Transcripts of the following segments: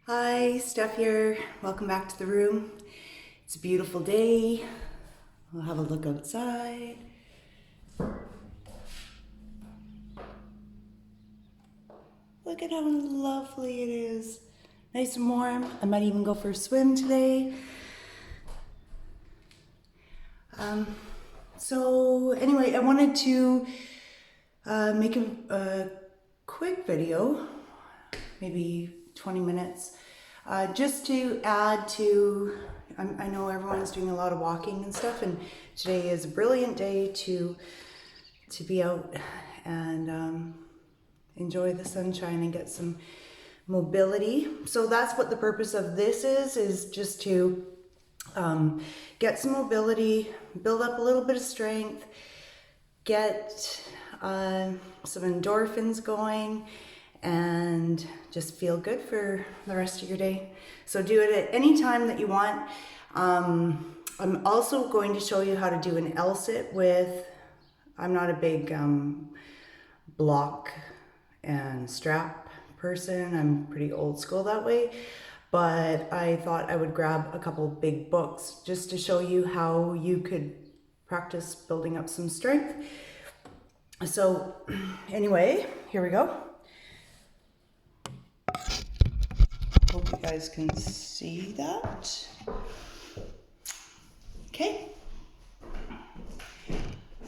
Hi, Steph here. Welcome back to the room. It's a beautiful day. We'll have a look outside. Look at how lovely it is. Nice and warm. I might even go for a swim today. So anyway, I wanted to make a quick video, maybe 20 minutes, just to add to, I know everyone's doing a lot of walking and stuff, and today is a brilliant day to be out and enjoy the sunshine and get some mobility. So that's what the purpose of this is just to get some mobility, build up a little bit of strength, get some endorphins going, and just feel good for the rest of your day. So do it at any time that you want. I'm also going to show you how to do an L-sit with, I'm not a big block and strap person. I'm pretty old school that way. But I thought I would grab a couple big books just to show you how you could practice building up some strength. So anyway, here we go. Hope you guys can see that. Okay.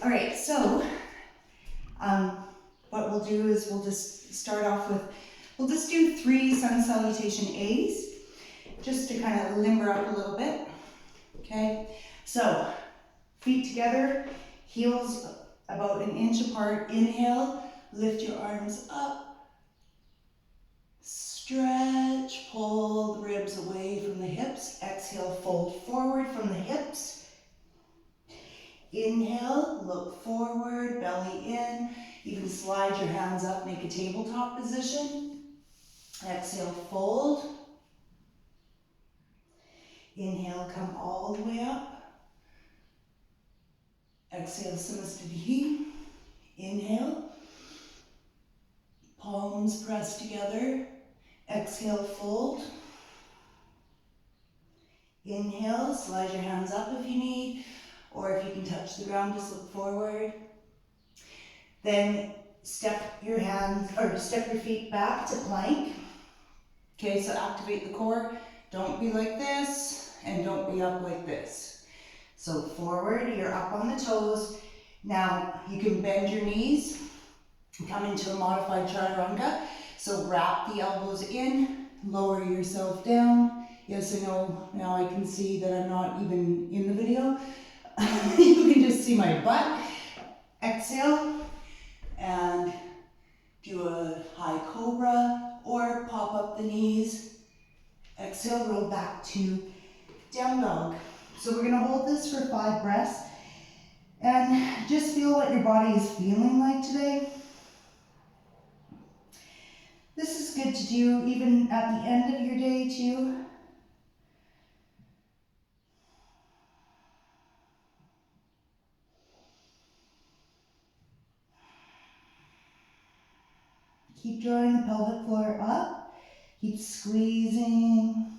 All right, so what we'll do is we'll just start off with, we'll just do 3 sun salutation A's just to kind of limber up a little bit. Okay, so feet together, heels about an inch apart. Inhale, lift your arms up, stretch, pull the ribs away from the hips. Exhale, fold forward from the hips. Inhale, look forward, belly in. You can slide your hands up, make a tabletop position. Exhale, fold. Inhale, come all the way up. Exhale, Samastitihi. Inhale. Palms press together. Exhale, fold. Inhale, slide your hands up if you need, or if you can touch the ground, just look forward. Then step your hands, or step your feet back to plank. Okay, so activate the core. Don't be like this, and don't be up like this. So forward, you're up on the toes. Now you can bend your knees, come into a modified chaturanga. So wrap the elbows in, lower yourself down. Yes, I know, now I can see that I'm not even in the video. You can just see my butt. Exhale, and do a high cobra, or pop up the knees. Exhale, roll back to down dog. So we're gonna hold this for 5 breaths, and just feel what your body is feeling like today. This is good to do even at the end of your day too. Keep drawing the pelvic floor up. Keep squeezing.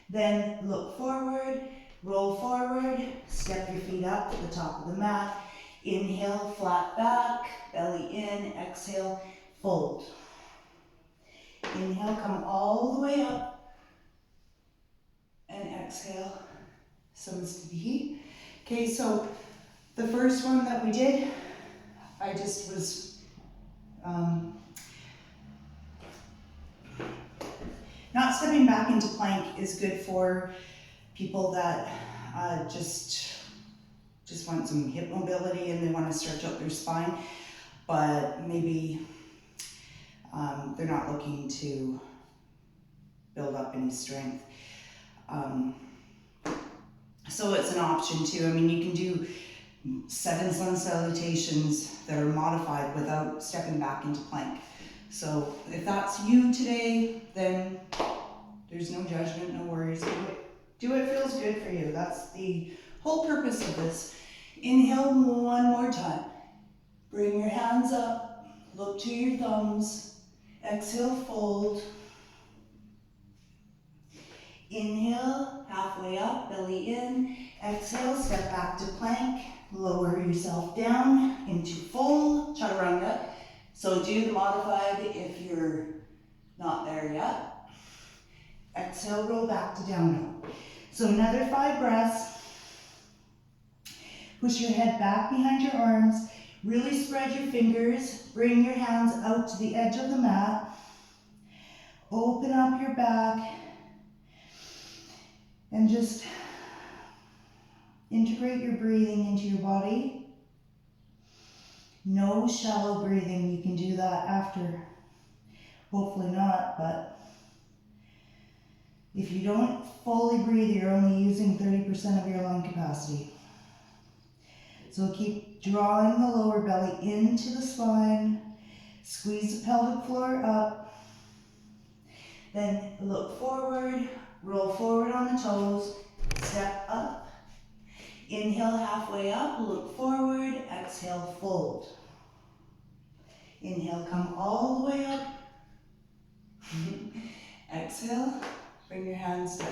Then look forward, roll forward, step your feet up to the top of the mat. Inhale, flat back, belly in. Exhale, fold. Inhale, come all the way up. And exhale, Samastitihi. Okay, so the first one that we did, I just was not stepping back into plank is good for people that just want some hip mobility and they want to stretch out their spine, but maybe they're not looking to build up any strength. So it's an option too. I mean, you can do 7 sun salutations that are modified without stepping back into plank. So if that's you today, then there's no judgment, no worries. Do what feels good for you. That's the whole purpose of this. Inhale one more time. Bring your hands up, look to your thumbs. Exhale, fold. Inhale, halfway up, belly in. Exhale, step back to plank. Lower yourself down into full chaturanga. So do the modified if you're not there yet. Exhale, roll back to down dog. So another 5 breaths. Push your head back behind your arms. Really spread your fingers. Bring your hands out to the edge of the mat. Open up your back. And just integrate your breathing into your body. No shallow breathing. You can do that after. Hopefully not, but if you don't fully breathe, you're only using 30% of your lung capacity. So keep drawing the lower belly into the spine. Squeeze the pelvic floor up. Then look forward, roll forward on the toes, step up. Inhale, halfway up, look forward, exhale, fold. Inhale, come all the way up. Exhale, bring your hands down.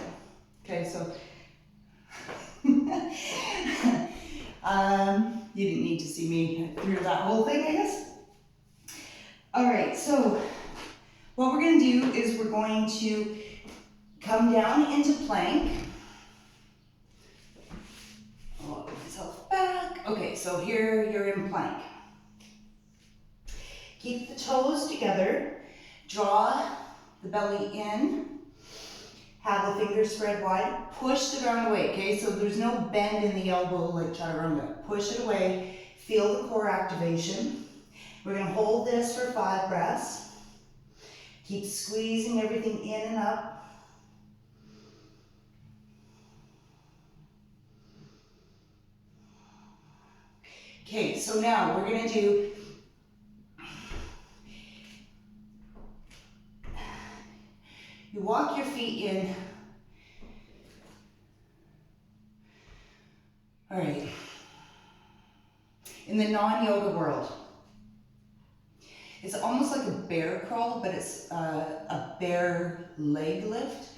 Okay, so you didn't need to see me through that whole thing, I guess. All right, so what we're going to do is we're going to come down into plank. Walk yourself back. Okay, so here you're in plank. Keep the toes together. Draw the belly in. Have the fingers spread wide. Push the ground away, okay? So there's no bend in the elbow like chaturanga. Push it away. Feel the core activation. We're going to hold this for 5 breaths. Keep squeezing everything in and up. Okay, so now we're going to do you walk your feet in. All right. In the non-yoga world, it's almost like a bear crawl, but it's a bear leg lift,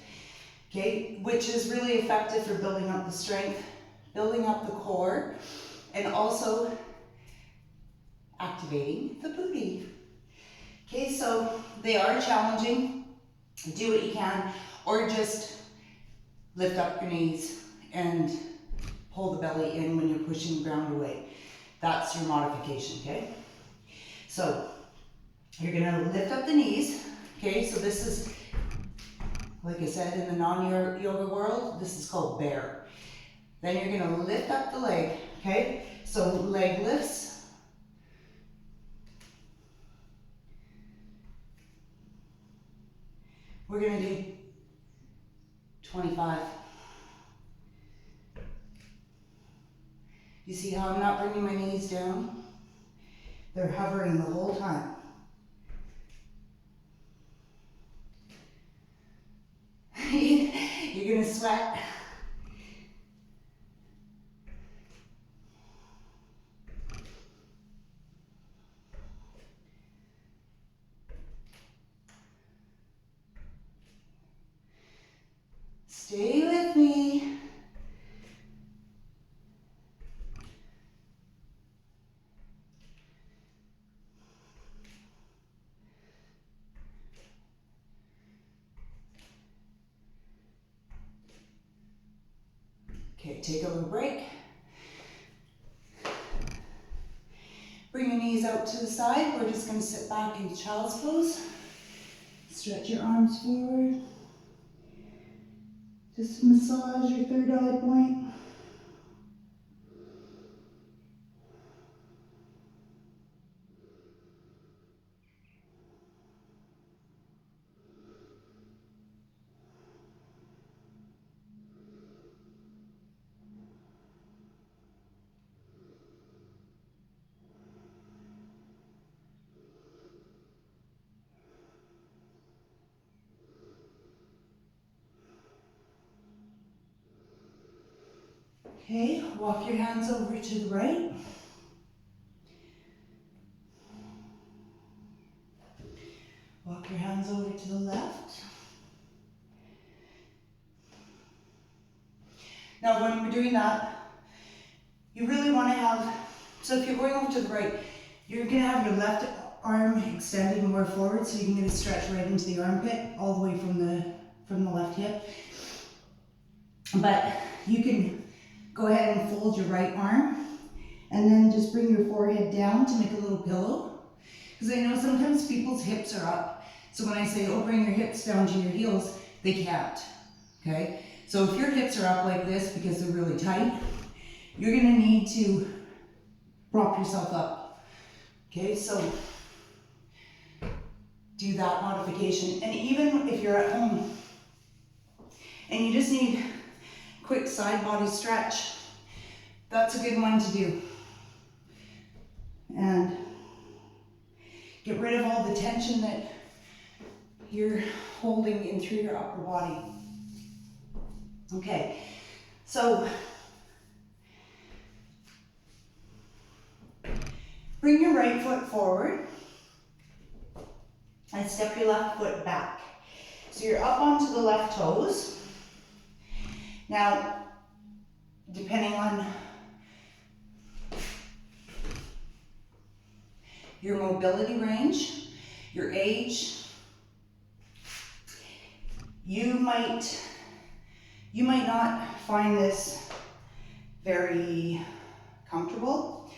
okay, which is really effective for building up the strength, building up the core, and also activating the booty. Okay, so they are challenging. Do what you can, or just lift up your knees and pull the belly in when you're pushing the ground away. That's your modification, okay? So you're gonna lift up the knees, okay? So this is, like I said, in the non-yoga world, this is called bear. Then you're gonna lift up the leg, okay? So leg lifts. We're gonna do 25. You see how I'm not bringing my knees down? They're hovering the whole time. You're gonna sweat. Stay with me. Okay, take a little break. Bring your knees out to the side. We're just going to sit back in child's pose. Stretch your arms forward. Just massage your third eye point. Okay, walk your hands over to the right. Walk your hands over to the left. Now when we're doing that, you really want to have, so if you're going over to the right, you're going to have your left arm extended more forward so you can get a stretch right into the armpit, all the way from the left hip. But you can go ahead and fold your right arm and then just bring your forehead down to make a little pillow. Because I know sometimes people's hips are up. So when I say, oh, bring your hips down to your heels, they can't, okay? So if your hips are up like this because they're really tight, you're gonna need to prop yourself up, okay? So do that modification. And even if you're at home and you just need a quick side body stretch, that's a good one to do. And get rid of all the tension that you're holding in through your upper body. Okay, so bring your right foot forward and step your left foot back. So you're up onto the left toes. Now, depending on your mobility range, your age, you might not find this very comfortable.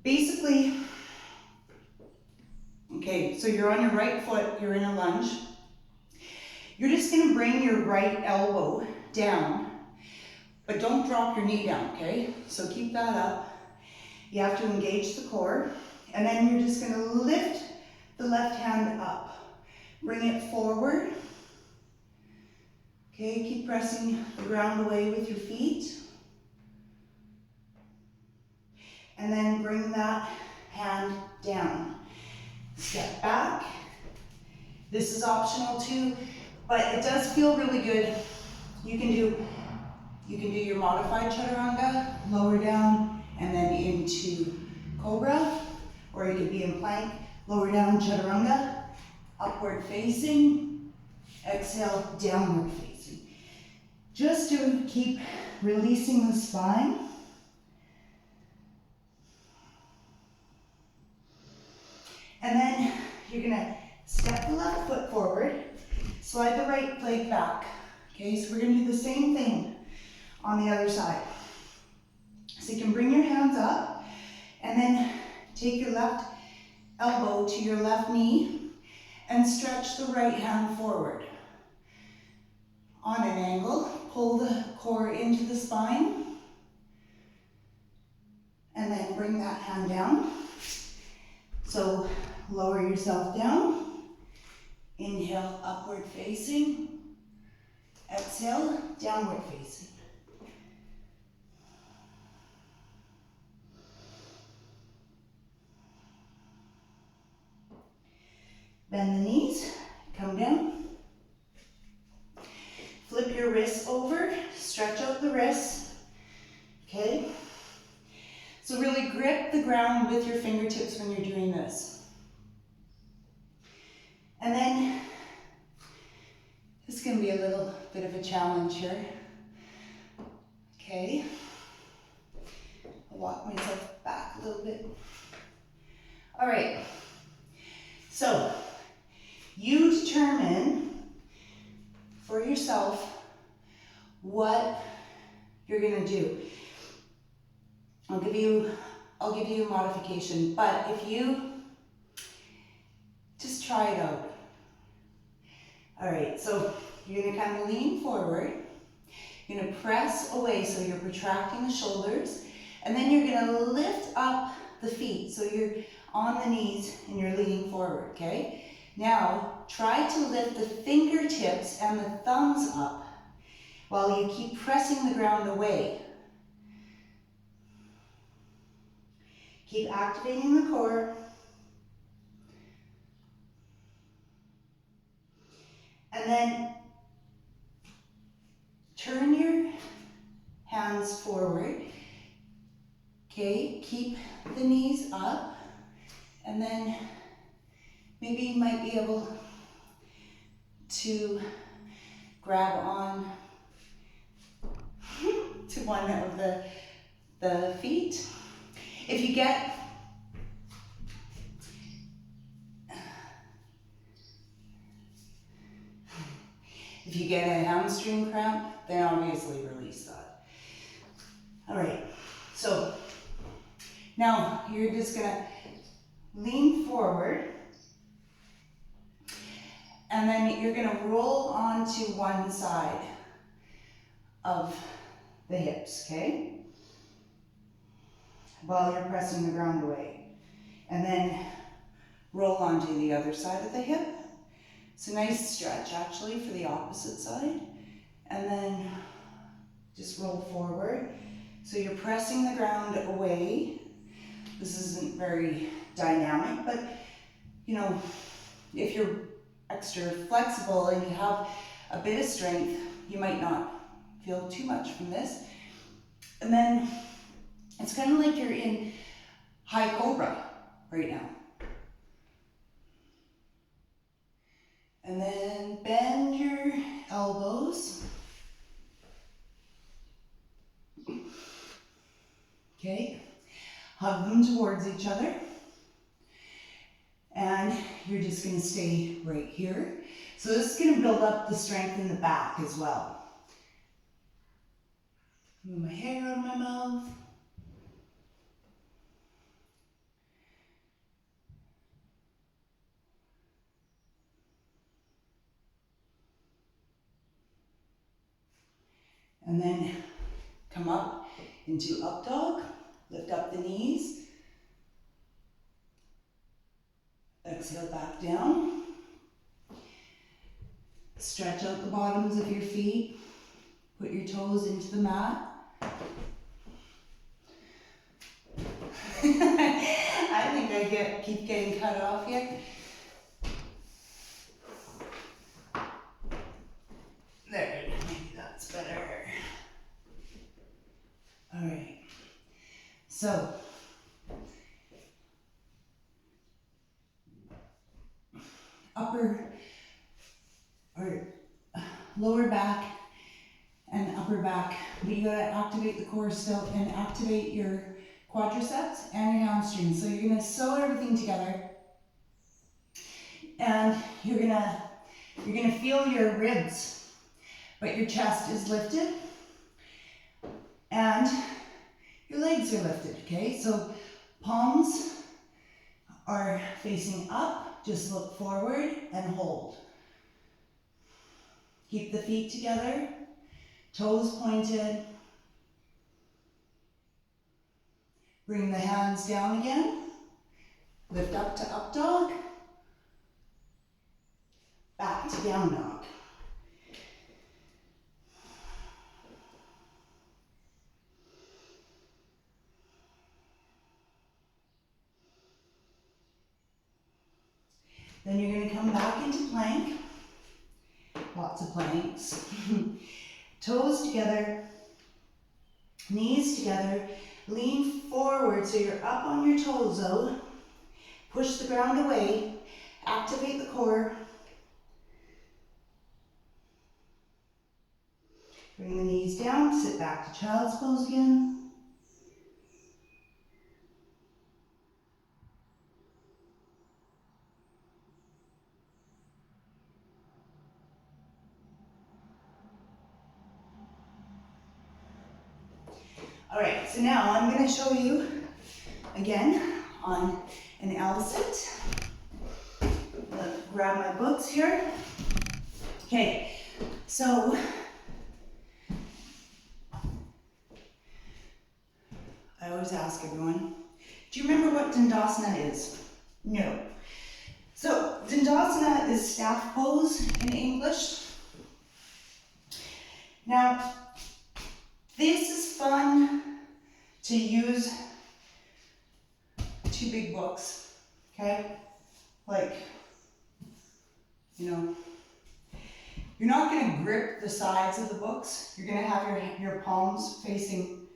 Basically, okay, so you're on your right foot, you're in a lunge. You're just gonna bring your right elbow down, but don't drop your knee down, okay? So keep that up. You have to engage the core, and then you're just gonna lift the left hand up. Bring it forward. Okay, keep pressing the ground away with your feet. And then bring that hand down. Step back. This is optional too, but it does feel really good. You can do your modified chaturanga, lower down, and then into cobra, or you could be in plank, lower down chaturanga, upward facing, exhale, downward facing. Just to keep releasing the spine. And then you're gonna step the left foot forward, slide the right leg back. Okay, so we're gonna do the same thing on the other side. So you can bring your hands up and then take your left elbow to your left knee and stretch the right hand forward. On an angle, pull the core into the spine and then bring that hand down. So lower yourself down, inhale, upward facing, exhale, downward facing. Bend the knees, come down. Flip your wrists over, stretch out the wrists, okay? So really grip the ground with your fingertips when you're doing this. And then, this is gonna be a little bit of a challenge here. Okay, I'll walk myself back a little bit. All right, so you determine for yourself what you're gonna do. I'll give you a modification, but if you just try it out. All right, so you're gonna kind of lean forward. You're gonna press away, so you're protracting the shoulders, and then you're gonna lift up the feet, so you're on the knees and you're leaning forward, okay? Now, try to lift the fingertips and the thumbs up while you keep pressing the ground away. Keep activating the core. And then turn your hands forward. Okay, keep the knees up. And then maybe you might be able to grab on one of the feet. If you get a hamstring cramp, then obviously release that. All right, so now you're just gonna lean forward, and then you're gonna roll onto one side of the hips, okay? While you're pressing the ground away. And then roll onto the other side of the hip. It's a nice stretch actually for the opposite side. And then just roll forward. So you're pressing the ground away. This isn't very dynamic, but you know, if you're extra flexible and you have a bit of strength, you might not feel too much from this. And then it's kind of like you're in high cobra right now. And then bend your elbows. Okay, hug them towards each other. And you're just gonna stay right here. So this is gonna build up the strength in the back as well. Move my hair out of my mouth. And then come up into up dog, lift up the knees, exhale back down, stretch out the bottoms of your feet, put your toes into the mat. I think I keep getting cut off here. There, maybe that's better. All right, so upper or lower back and upper back, but you gotta activate the core still and activate your quadriceps and your hamstrings. So you're gonna sew everything together, and you're gonna feel your ribs, but your chest is lifted and your legs are lifted, okay? So palms are facing up, just look forward and hold. Keep the feet together, toes pointed. Bring the hands down again, lift up to up dog, back to down dog. Then you're going to come back into plank. Lots of planks. Toes together, knees together, lean forward so you're up on your toes though. Push the ground away, activate the core. Bring the knees down, sit back to child's pose again. All right, so now I'm going to show you again on an L sit. Grab my books here. Okay, so I always ask everyone, do you remember what Dandasana is? No. So Dandasana is staff pose in English. Now, this is fun to use two big books, okay? Like, you know, you're not going to grip the sides of the books. You're going to have your palms facing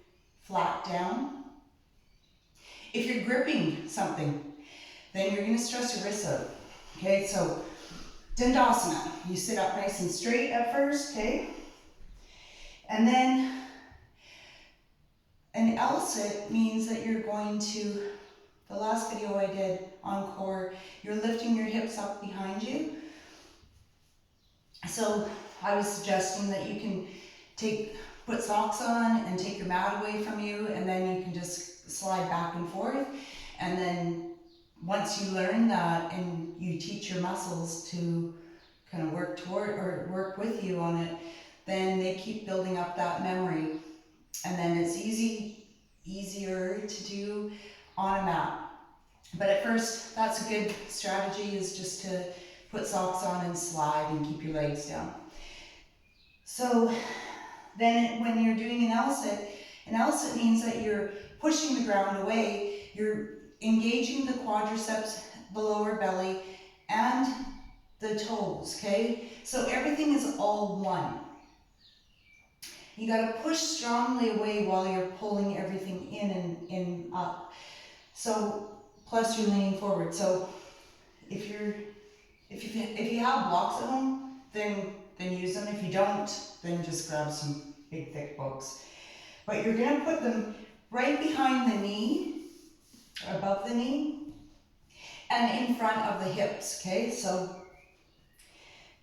flat down. If you're gripping something, then you're going to stress your wrists out, okay? So, Dandasana, you sit up nice and straight at first, okay? And then an L-sit means that you're going to, the last video I did on core, you're lifting your hips up behind you. So I was suggesting that you can put socks on and take your mat away from you, and then you can just slide back and forth. And then once you learn that and you teach your muscles to kind of work toward or work with you on it, then they keep building up that memory. And then it's easier to do on a mat. But at first, that's a good strategy, is just to put socks on and slide and keep your legs down. So then when you're doing an L-sit means that you're pushing the ground away, you're engaging the quadriceps, the lower belly, and the toes, okay? So everything is all one. You gotta push strongly away while you're pulling everything in and up. So, plus you're leaning forward. So if you have blocks at home, then use them. If you don't, then just grab some big thick books. But you're gonna put them right behind the knee, above the knee, and in front of the hips, okay? So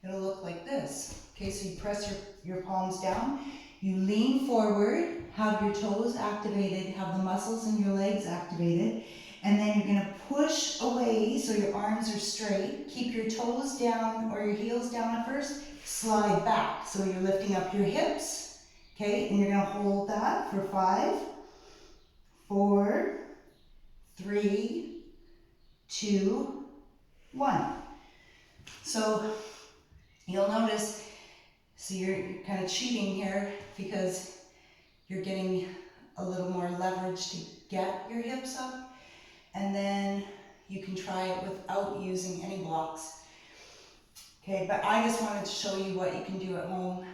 it'll look like this. Okay, so you press your palms down, you lean forward, have your toes activated, have the muscles in your legs activated, and then you're gonna push away so your arms are straight. Keep your toes down or your heels down at first, slide back. So you're lifting up your hips, okay? And you're gonna hold that for 5, 4, 3, 2, 1. So you'll notice, so you're kind of cheating here because you're getting a little more leverage to get your hips up, and then you can try it without using any blocks. Okay, but I just wanted to show you what you can do at home.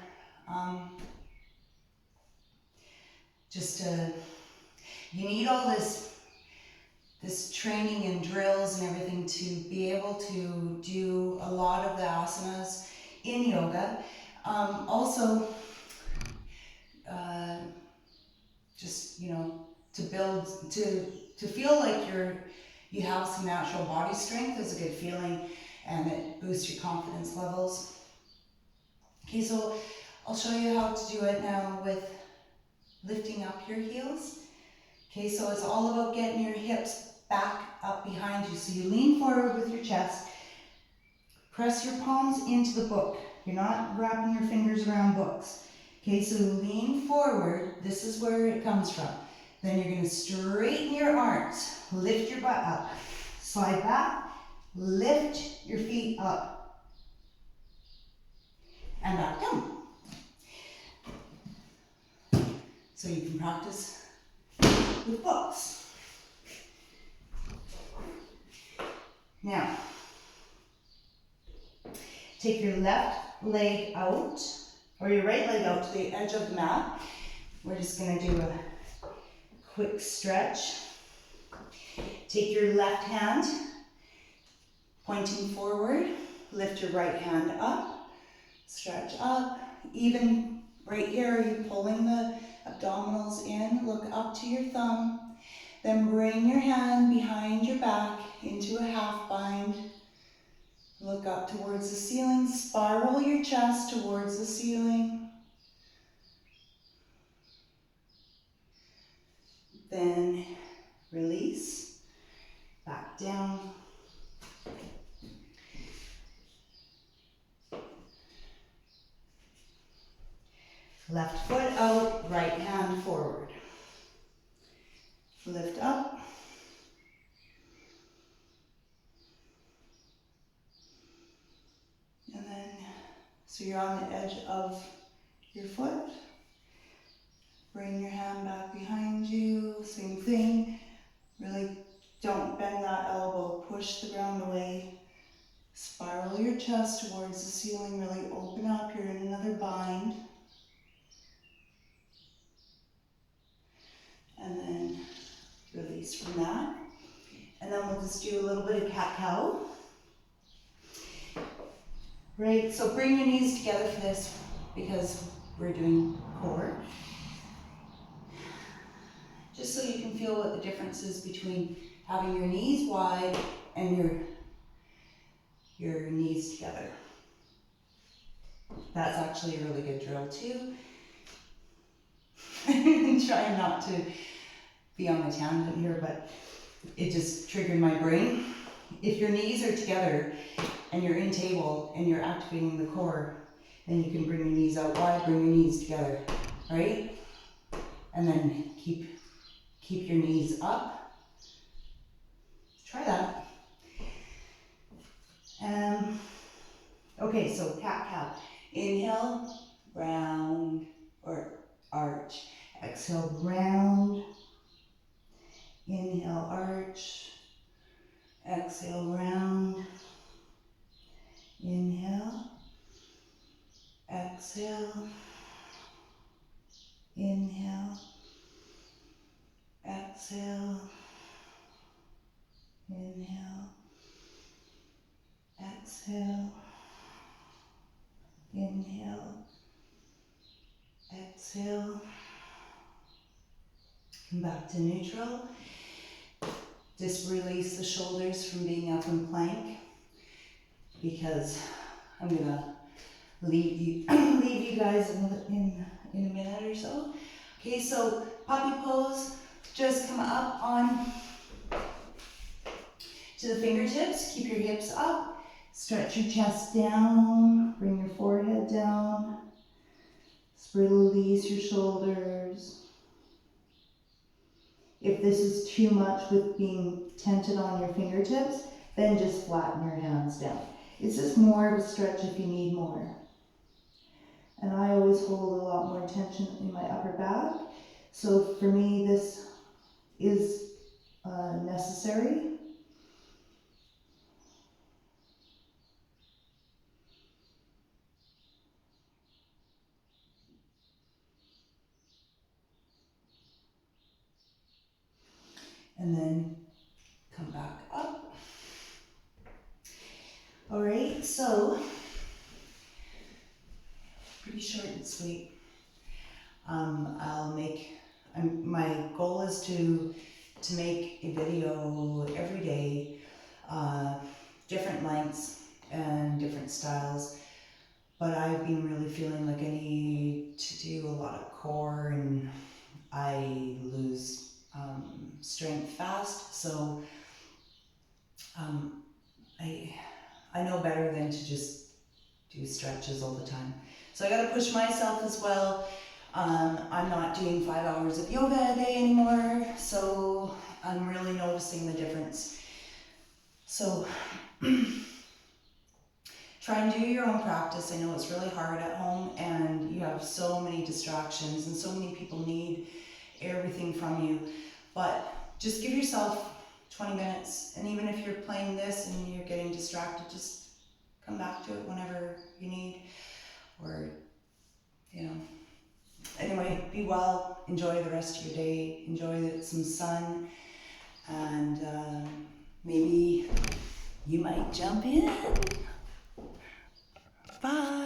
You need all this training and drills and everything to be able to do a lot of the asanas in yoga. Also, just, you know, to build, to feel like you have some natural body strength is a good feeling, and it boosts your confidence levels. Okay, so I'll show you how to do it now with lifting up your heels. Okay, so it's all about getting your hips back up behind you. So you lean forward with your chest, press your palms into the book. You're not wrapping your fingers around books. Okay, so lean forward. This is where it comes from. Then you're going to straighten your arms, lift your butt up, slide back, lift your feet up, and back down. So you can practice with books. Now, take your left leg out, or your right leg out to the edge of the mat. We're just going to do a quick stretch. Take your left hand, pointing forward, lift your right hand up, stretch up. Even right here, are you pulling the abdominals in? Look up to your thumb. Then bring your hand behind your back into a half bind. Look up towards the ceiling, spiral your chest towards the ceiling. Then release, back down. Left foot out, right hand forward. Lift up. And then, so you're on the edge of your foot. Bring your hand back behind you, same thing. Really don't bend that elbow, push the ground away. Spiral your chest towards the ceiling, really open up. You're in another bind. And then release from that. And then we'll just do a little bit of cat-cow. Right, so bring your knees together for this because we're doing core. just so you can feel what the difference is between having your knees wide and your knees together. That's actually a really good drill too. Trying not to be on a tangent here, but it just triggered my brain. If your knees are together and you're in table and you're activating the core, then you can bring your knees out wide, bring your knees together, right? And then keep your knees up. Try that. Okay, so cat-cow. Inhale, round or arch. Exhale, round. Inhale, arch. Exhale, round. Inhale. Exhale. Inhale. Exhale. Inhale. Exhale. Inhale. Exhale. Come back to neutral. Just release the shoulders from being up in plank, because I'm gonna leave you guys in a minute or so. Okay, so puppy pose. Just come up on to the fingertips. Keep your hips up. Stretch your chest down. Bring your forehead down. Release your shoulders. If this is too much with being tented on your fingertips, then just flatten your hands down. It's just more of a stretch if you need more. And I always hold a lot more tension in my upper back. So for me, this is necessary. And then come back up. All right, so pretty short and sweet. My goal is to make a video every day, different lengths and different styles, but I've been really feeling like I need to do a lot of core, and I lose strength fast, so I know better than to just do stretches all the time. So I gotta push myself as well. I'm not doing 5 hours of yoga a day anymore, so I'm really noticing the difference. So try and do your own practice. I know it's really hard at home and you have so many distractions and so many people need everything from you, but just give yourself 20 minutes, and even if you're playing this and you're getting distracted, just come back to it whenever you need, or anyway, be well, enjoy the rest of your day, enjoy some sun, and maybe you might jump in. Bye.